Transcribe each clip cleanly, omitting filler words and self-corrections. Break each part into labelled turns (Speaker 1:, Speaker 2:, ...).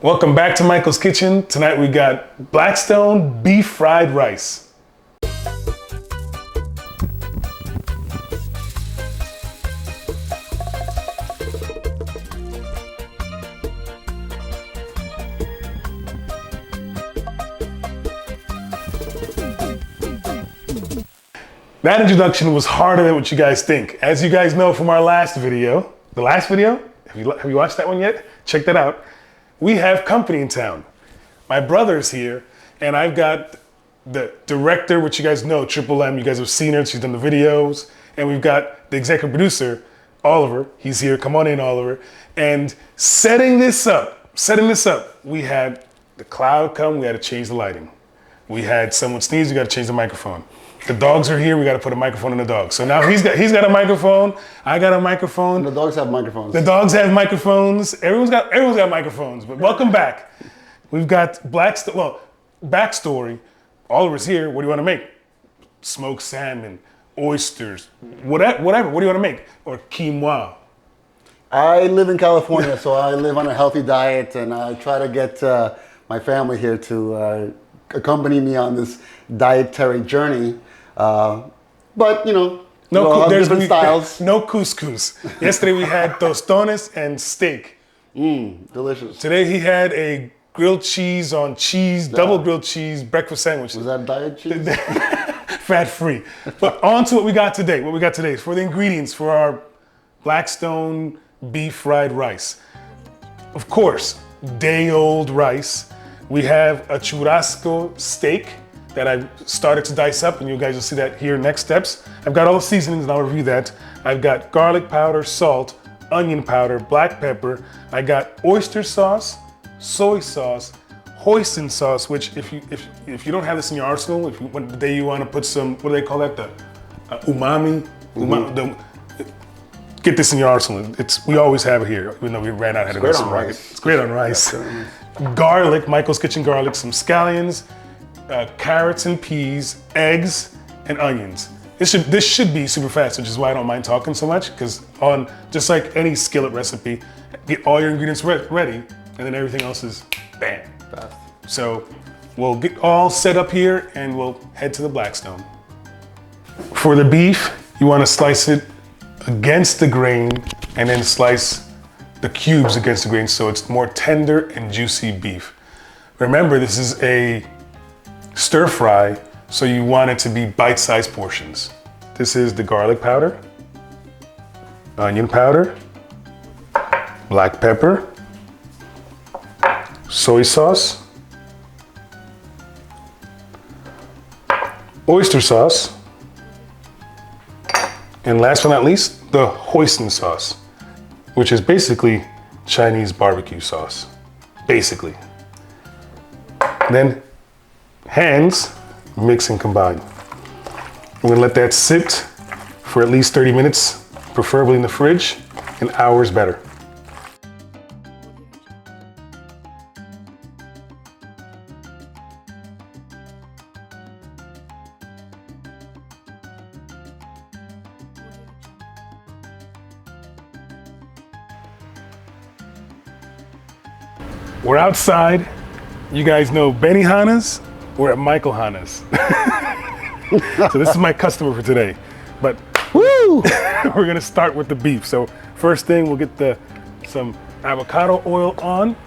Speaker 1: Welcome back to Michael's Kitchen. Tonight we got Blackstone beef fried rice. That introduction was harder than what you guys think. As you guys know from our last video, have you watched that one yet? Check that out. We have company in town. My brother's here, and I've got the director, which you guys know, Triple M. You guys have seen her. She's done the videos. And we've got the executive producer, Oliver. He's here. Come on in, Oliver. And setting this up, we had the cloud come. We had to change the lighting. We had someone sneeze. We got to change the microphone. The dogs are here. We got to put a microphone on the dogs. So now he's got a microphone. I got a microphone.
Speaker 2: The dogs have microphones.
Speaker 1: The dogs have microphones. Everyone's got microphones. But welcome back. We've got Blackstone. Well, backstory. Oliver's here. What do you want to make? Smoked salmon, oysters, whatever. What do you want to make? Or quinoa.
Speaker 2: I live in California, so I live on a healthy diet, and I try to get my family here to accompany me on this dietary journey. But, you know, there's different styles.
Speaker 1: No couscous. Yesterday we had tostones and steak.
Speaker 2: Delicious.
Speaker 1: Today he had a grilled cheese on cheese, double grilled cheese breakfast sandwich.
Speaker 2: Was that diet cheese?
Speaker 1: Fat free. But on to what we got today. What we got today is for the ingredients for our Blackstone beef fried rice. Of course, day-old rice. We have a churrasco steak that I've started to dice up, and you guys will see that here next steps. I've got all the seasonings, and I'll review that. I've got garlic powder, salt, onion powder, black pepper. I got oyster sauce, soy sauce, hoisin sauce, which if you don't have this in your arsenal, when the day you want to put some, what do they call that? The umami. Get this in your arsenal. We always have it here, even though we ran out.
Speaker 2: It's great on rice.
Speaker 1: It's great on rice. Garlic, Michael's Kitchen garlic, some scallions, carrots and peas, eggs, and onions. This should be super fast, which is why I don't mind talking so much, because just like any skillet recipe, get all your ingredients ready, and then everything else is bam.
Speaker 2: Fast.
Speaker 1: So we'll get all set up here, and we'll head to the Blackstone. For the beef, you want to slice it against the grain, and then slice the cubes against the grain so it's more tender and juicy beef. Remember, this is a stir fry, so you want it to be bite-sized portions. This is the garlic powder, onion powder, black pepper, soy sauce, oyster sauce, and last but not least, the hoisin sauce, which is basically Chinese barbecue sauce, basically. Then hands, mix and combine. We're gonna let that sit for at least 30 minutes, preferably in the fridge. An hour is better. We're outside. You guys know Benny Hanna's. We're at Michael Hanna's. So this is my customer for today. But woo! We're gonna start with the beef. So first thing, we'll get some avocado oil on.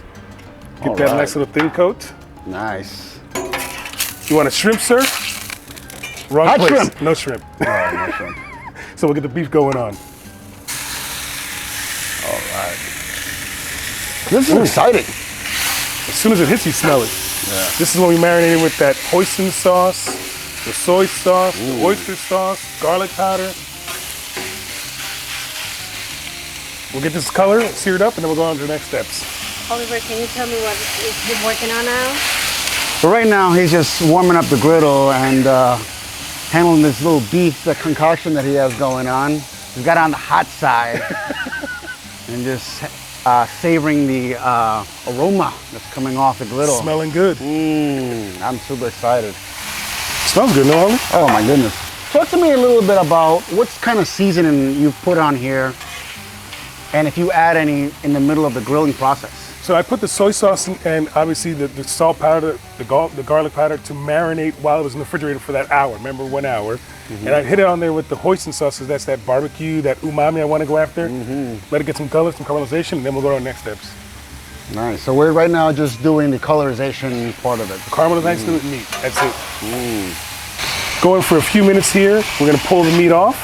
Speaker 1: Get that nice little thin coat.
Speaker 2: Nice.
Speaker 1: You want a shrimp, sir? Wrong
Speaker 2: Hot
Speaker 1: place.
Speaker 2: shrimp.
Speaker 1: No shrimp.
Speaker 2: No shrimp.
Speaker 1: So we'll get the beef going on.
Speaker 2: All right. This is exciting.
Speaker 1: As soon as it hits, you smell it.
Speaker 2: Yeah.
Speaker 1: This is when we marinated with that hoisin sauce, the soy sauce, the oyster sauce, garlic powder. We'll get this color, sear it up, and then we'll go on to the next steps.
Speaker 3: Oliver, can you tell me what you're working on now?
Speaker 2: But right now, he's just warming up the griddle and handling this little beef, the concoction that he has going on. He's got it on the hot side and just savoring the aroma that's coming off the griddle.
Speaker 1: Smelling good.
Speaker 2: I'm super excited.
Speaker 1: Smells good, no, Ollie?
Speaker 2: Oh my goodness. Talk to me a little bit about what kind of seasoning you've put on here, and if you add any in the middle of the grilling process.
Speaker 1: So I put the soy sauce in, and obviously the salt powder, the garlic powder to marinate while it was in the refrigerator for that hour. Remember, 1 hour. And I hit it on there with the hoisin sauces. That's that barbecue, that umami I want to go after. Let it get some color, some caramelization, and then we'll go to our next steps.
Speaker 2: Nice. So we're right now just doing the colorization part of it.
Speaker 1: Caramelization with meat. That's it. Going for a few minutes here. We're going to pull the meat off,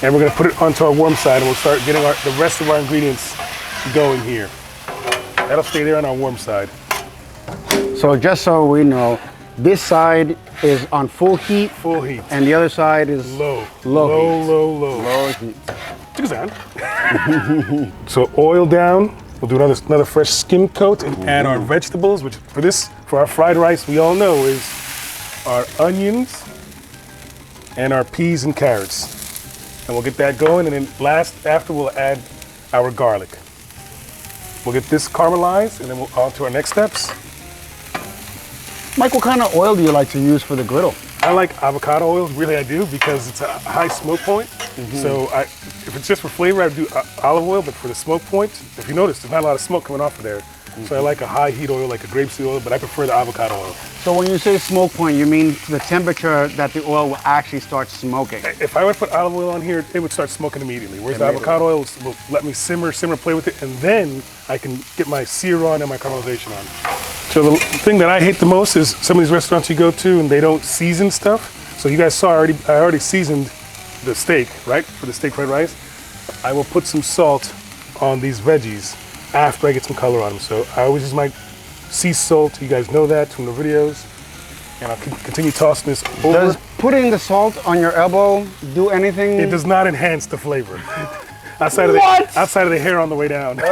Speaker 1: and we're going to put it onto our warm side, and we'll start getting the rest of our ingredients going here. That'll stay there on our warm side.
Speaker 2: So just so we know, this side is on full heat.
Speaker 1: Full heat.
Speaker 2: And the other side is
Speaker 1: low.
Speaker 2: Low heat.
Speaker 1: Low
Speaker 2: heat.
Speaker 1: Take a sound. So oil down. We'll do another fresh skim coat and add our vegetables, which for our fried rice, we all know is our onions and our peas and carrots. And we'll get that going, and then after we'll add our garlic. We'll get this caramelized, and then we'll on to our next steps.
Speaker 2: Mike, what kind of oil do you like to use for the griddle?
Speaker 1: I like avocado oil, really I do, because it's a high smoke point. So if it's just for flavor, I do olive oil, but for the smoke point, if you notice, there's not a lot of smoke coming off of there. So I like a high heat oil, like a grapeseed oil, but I prefer the avocado oil.
Speaker 2: So when you say smoke point, you mean the temperature that the oil will actually start smoking?
Speaker 1: If I would put olive oil on here, it would start smoking immediately. Whereas the avocado oil will let me simmer, play with it, and then I can get my sear on and my caramelization on. So the thing that I hate the most is some of these restaurants you go to and they don't season stuff. So you guys saw I already seasoned the steak, right? For the steak fried rice. I will put some salt on these veggies after I get some color on them. So I always use my sea salt. You guys know that from the videos. And I'll continue tossing this over.
Speaker 2: Does putting the salt on your elbow do anything?
Speaker 1: It does not enhance the flavor. outside of the hair on the way down.
Speaker 2: Oh,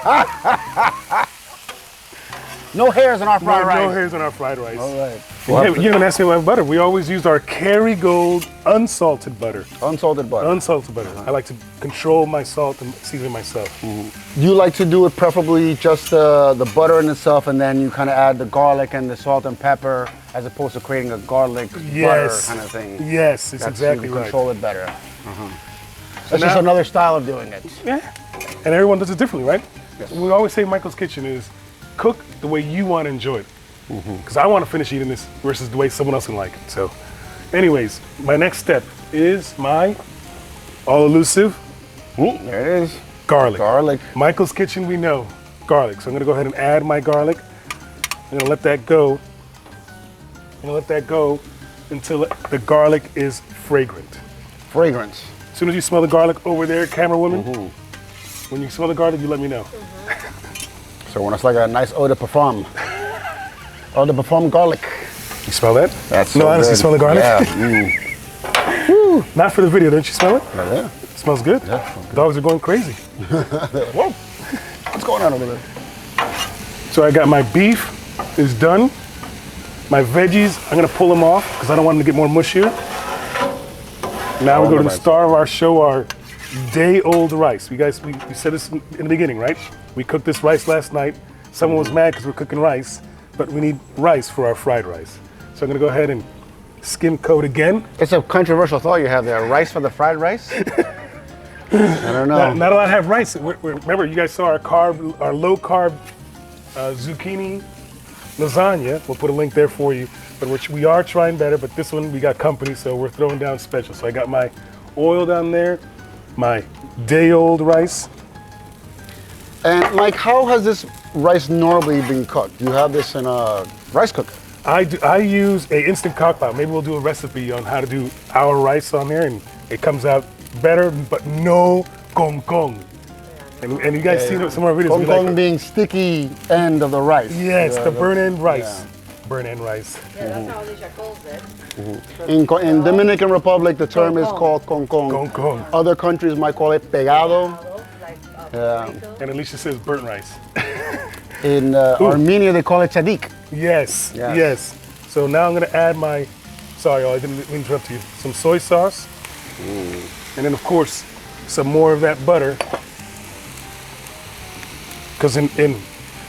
Speaker 2: yeah. No hairs in our fried rice.
Speaker 1: No hairs in our fried rice.
Speaker 2: All right.
Speaker 1: You're gonna ask me about butter. We always use our Kerrygold unsalted butter.
Speaker 2: Unsalted butter.
Speaker 1: Unsalted butter. I like to control my salt and season myself.
Speaker 2: You like to do it preferably just the butter in itself, and then you kind of add the garlic and the salt and pepper, as opposed to creating a garlic butter kind of thing.
Speaker 1: Yes, it's exactly
Speaker 2: you
Speaker 1: right.
Speaker 2: Control it better. That's just another style of doing it.
Speaker 1: Yeah, and everyone does it differently, right?
Speaker 2: Yes.
Speaker 1: We always say Michael's Kitchen is cook the way you want to enjoy it. Because I want to finish eating this versus the way someone else can like it. So, anyways, my next step is my all-elusive
Speaker 2: There it is.
Speaker 1: garlic.
Speaker 2: Garlic.
Speaker 1: Michael's Kitchen, we know garlic. So I'm going to go ahead and add my garlic. I'm going to let that go. I'm going to let that go until the garlic is fragrant.
Speaker 2: Fragrance.
Speaker 1: As soon as you smell the garlic over there, camera woman, when you smell the garlic, you let me know.
Speaker 2: So when it's like a nice eau de parfum. Eau de parfum garlic.
Speaker 1: You smell that?
Speaker 2: That's
Speaker 1: no,
Speaker 2: so
Speaker 1: honestly,
Speaker 2: good.
Speaker 1: smell the garlic?
Speaker 2: Yeah.
Speaker 1: Woo. Not for the video, don't you smell it?
Speaker 2: Yeah.
Speaker 1: It smells good.
Speaker 2: Yeah.
Speaker 1: Dogs are going crazy.
Speaker 2: Whoa. What's going on over there?
Speaker 1: So I got my beef is done. My veggies, I'm gonna pull them off because I don't want them to get more mushier. Now we go to the star of our show, our day-old rice. We said this in the beginning, right? We cooked this rice last night. Someone was mad because we're cooking rice, but we need rice for our fried rice. So I'm gonna go ahead and skim coat again.
Speaker 2: It's a controversial thought you have there. Rice for the fried rice? I don't know.
Speaker 1: Not a lot have rice. Remember, you guys saw our low-carb zucchini lasagna. We'll put a link there for you. But we are trying better, but this one we got company, so we're throwing down special. So I got my oil down there, my day-old rice.
Speaker 2: And Mike, how has this rice normally been cooked? Do you have this in a rice cooker?
Speaker 1: I use a instant crock pot. Maybe we'll do a recipe on how to do our rice on there, and it comes out better, but no gong gong. And you guys see some of our videos.
Speaker 2: Gong gong being sticky end of the rice.
Speaker 1: Yes, the burn-end rice.
Speaker 2: Yeah.
Speaker 1: Burn-end rice.
Speaker 3: Yeah, that's how Alicia calls it.
Speaker 2: In Dominican Republic, the term is called gong gong.
Speaker 1: Gong gong.
Speaker 2: Other countries might call it pegado.
Speaker 3: Like,
Speaker 2: Yeah.
Speaker 1: And Alicia says burnt rice.
Speaker 2: In Armenia, they call it tzadik.
Speaker 1: Yes,
Speaker 2: Yes.
Speaker 1: yes. So now I'm gonna add sorry, I didn't mean to interrupt you. Some soy sauce. And then of course, some more of that butter. Because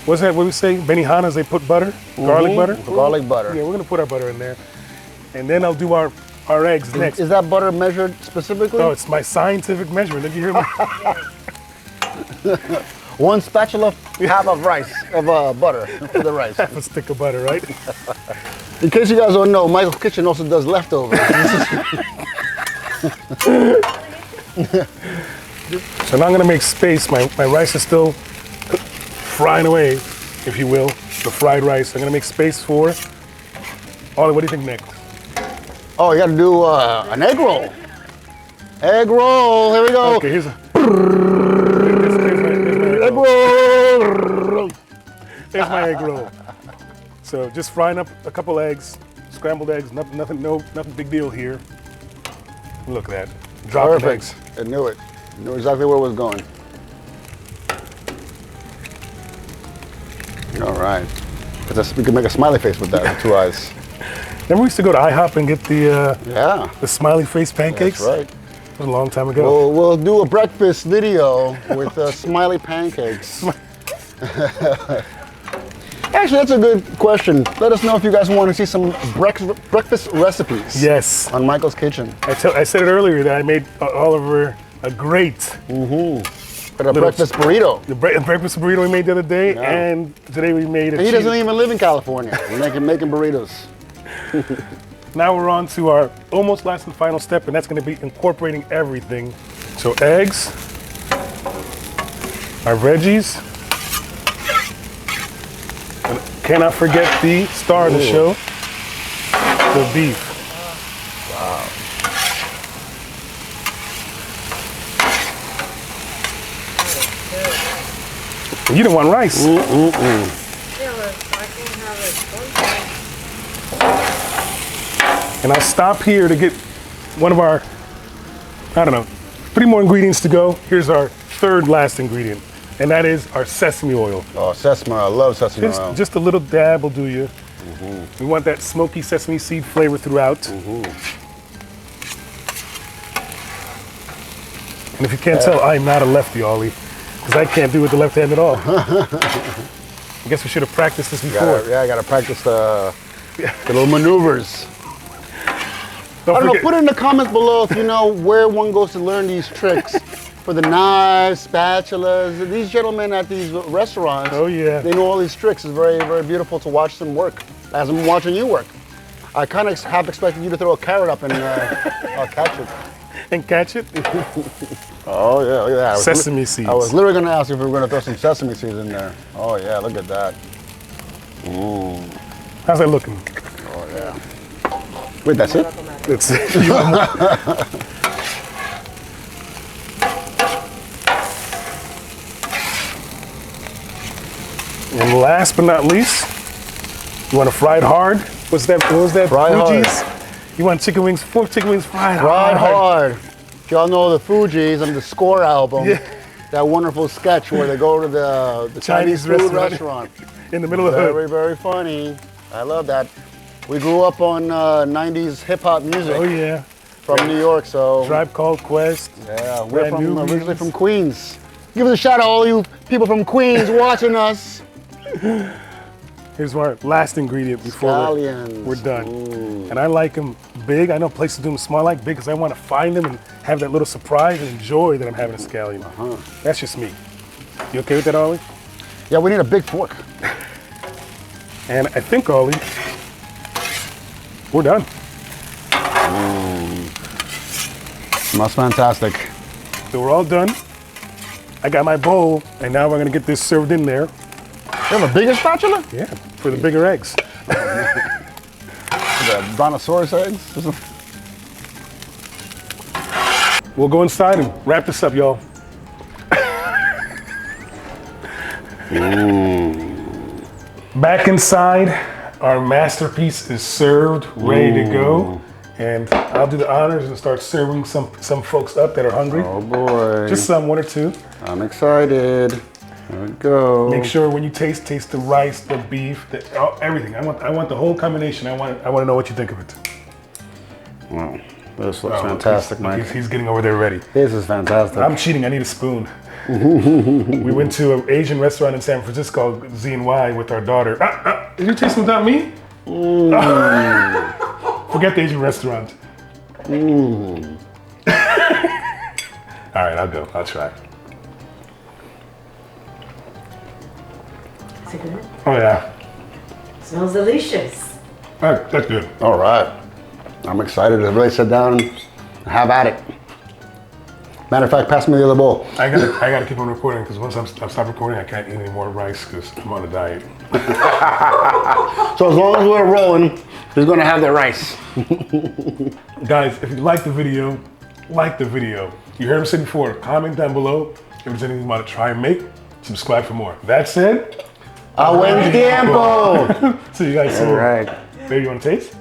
Speaker 1: what's that, what we say? Benihanas, they put butter, garlic butter.
Speaker 2: Garlic butter.
Speaker 1: Yeah, we're gonna put our butter in there. And then I'll do our eggs next.
Speaker 2: Is that butter measured specifically?
Speaker 1: No, it's my scientific measurement. Did you hear me?
Speaker 2: 1 spatula, half of rice, of butter for the rice.
Speaker 1: Half a stick of butter, right?
Speaker 2: In case you guys don't know, Michael's Kitchen also does leftovers.
Speaker 1: So now I'm gonna make space. My rice is still frying away, if you will, the fried rice. I'm gonna make space for, Ollie, what do you think next?
Speaker 2: Oh, you gotta do an egg roll. Egg roll, here we go.
Speaker 1: Okay, here's
Speaker 2: Egg roll.
Speaker 1: There's my egg roll. So just frying up a couple eggs, scrambled eggs, nothing big deal here. Look at that, dropping eggs.
Speaker 2: I knew it. I knew exactly where it was going. All right. We can make a smiley face with that, with 2 eyes.
Speaker 1: Remember we used to go to IHOP and get the smiley face pancakes?
Speaker 2: That's right.
Speaker 1: That was a long time ago.
Speaker 2: We'll do a breakfast video with smiley pancakes. Actually, that's a good question. Let us know if you guys want to see some breakfast recipes.
Speaker 1: Yes.
Speaker 2: On Michael's Kitchen.
Speaker 1: I said it earlier that I made Oliver a great
Speaker 2: breakfast burrito.
Speaker 1: The breakfast burrito we made the other day,
Speaker 2: Yeah.
Speaker 1: and today we made
Speaker 2: And he doesn't even live in California. We're making burritos.
Speaker 1: Now we're on to our almost last and final step, and that's going to be incorporating everything. So eggs, our veggies, and cannot forget the star of the show, the beef.
Speaker 2: Wow.
Speaker 1: You didn't want rice.
Speaker 3: Yeah, but I can have it.
Speaker 1: And I'll stop here to get one of our, 3 more ingredients to go. Here's our third last ingredient, and that is our sesame oil.
Speaker 2: Oh, sesame oil. I love sesame oil.
Speaker 1: Just a little dab will do you. We want that smoky sesame seed flavor throughout. And if you can't tell, I'm not a lefty, Ollie, because I can't do it with the left hand at all. I guess we should have practiced this before.
Speaker 2: I gotta practice the little maneuvers.
Speaker 1: Don't
Speaker 2: I don't know,
Speaker 1: forget-
Speaker 2: put it in the comments below if you know where one goes to learn these tricks for the knives, spatulas. These gentlemen at these restaurants,
Speaker 1: Oh, yeah.
Speaker 2: they know all these tricks. It's very, very beautiful to watch them work, as I'm watching you work. I kind of half expected you to throw a carrot up and I'll catch it.
Speaker 1: And catch it.
Speaker 2: Oh, yeah, look at that.
Speaker 1: Sesame seeds.
Speaker 2: I was literally going to ask you if we were going to throw some sesame seeds in there. Oh, yeah, look at that.
Speaker 1: How's that looking?
Speaker 2: Oh, yeah. Wait, that's it?
Speaker 1: It's And last but not least, you want to fry it hard? What was that?
Speaker 2: Fried hard.
Speaker 1: Fuji's? You want chicken wings? 4 chicken wings fried
Speaker 2: Fried
Speaker 1: hard.
Speaker 2: hard. If y'all know the Fugees and the Score album,
Speaker 1: Yeah.
Speaker 2: that wonderful sketch where they go to the Chinese food restaurant.
Speaker 1: In the middle of the hood.
Speaker 2: Very, very funny. I love that. We grew up on 90s hip hop music
Speaker 1: Oh yeah.
Speaker 2: from New York, so
Speaker 1: Tribe Called Quest.
Speaker 2: yeah, we're
Speaker 1: Brand new
Speaker 2: originally
Speaker 1: music.
Speaker 2: from Queens. Give us a shout out, all you people from Queens watching us.
Speaker 1: Here's our last ingredient before
Speaker 2: Scallions.
Speaker 1: we're done.
Speaker 2: Ooh.
Speaker 1: And I like them big. I know places do them small. I like big because I want to find them and have that little surprise and enjoy that I'm having a scallion. That's just me. You okay with that, Ollie?
Speaker 2: Yeah, we need a big fork.
Speaker 1: And I think, Ollie, we're done.
Speaker 2: Smells fantastic.
Speaker 1: So we're all done. I got my bowl, and now we're gonna get this served in there.
Speaker 2: You have a bigger spatula?
Speaker 1: Yeah, for the bigger eggs.
Speaker 2: The brontosaurus eggs?
Speaker 1: We'll go inside and wrap this up, y'all. Back inside, our masterpiece is served, ready to go. And I'll do the honors and start serving some folks up that are hungry.
Speaker 2: Oh boy.
Speaker 1: Just some, 1 or 2.
Speaker 2: I'm excited. There we go.
Speaker 1: Make sure when you taste the rice, the beef, everything. I want the whole combination. I want to know what you think of it.
Speaker 2: Wow. This looks
Speaker 1: Oh,
Speaker 2: fantastic,
Speaker 1: he's-
Speaker 2: Mike.
Speaker 1: He's getting over there ready.
Speaker 2: This is fantastic.
Speaker 1: I'm cheating. I need a spoon. We went to an Asian restaurant in San Francisco, Z&Y, with our daughter. Did you taste without me? Forget the Asian restaurant. All right, I'll go. I'll try.
Speaker 3: Is it good?
Speaker 1: Oh yeah,
Speaker 3: Smells delicious.
Speaker 1: that's good.
Speaker 2: All right. I'm excited to really sit down and have at it. Matter of fact, pass me the other bowl.
Speaker 1: I gotta keep on recording because once I stop recording, I can't eat any more rice because I'm on a diet.
Speaker 2: So as long as we're rolling, he's gonna have the rice.
Speaker 1: Guys, if you like the video, like the video. You heard him say before, comment down below if there's anything you want to try and make. Subscribe for more. That said,
Speaker 2: A buen tiempo.
Speaker 1: see you guys soon.
Speaker 2: All right.
Speaker 1: Baby, you want to taste?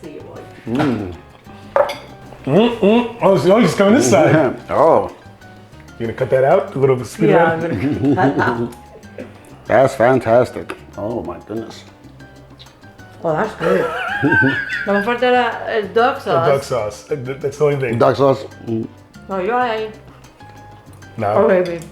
Speaker 3: See you, boy.
Speaker 1: Oh, he's coming this side.
Speaker 2: Oh,
Speaker 1: You gonna cut that out? A little bit speed
Speaker 3: Yeah, I'm
Speaker 1: around?
Speaker 3: gonna keep that now.
Speaker 2: that's fantastic. Oh my goodness.
Speaker 3: Oh, that's good. No me falta el duck sauce.
Speaker 1: Duck sauce. That's the only thing.
Speaker 2: Duck sauce.
Speaker 3: No, you're ahí.
Speaker 1: No.
Speaker 3: Okay, babe.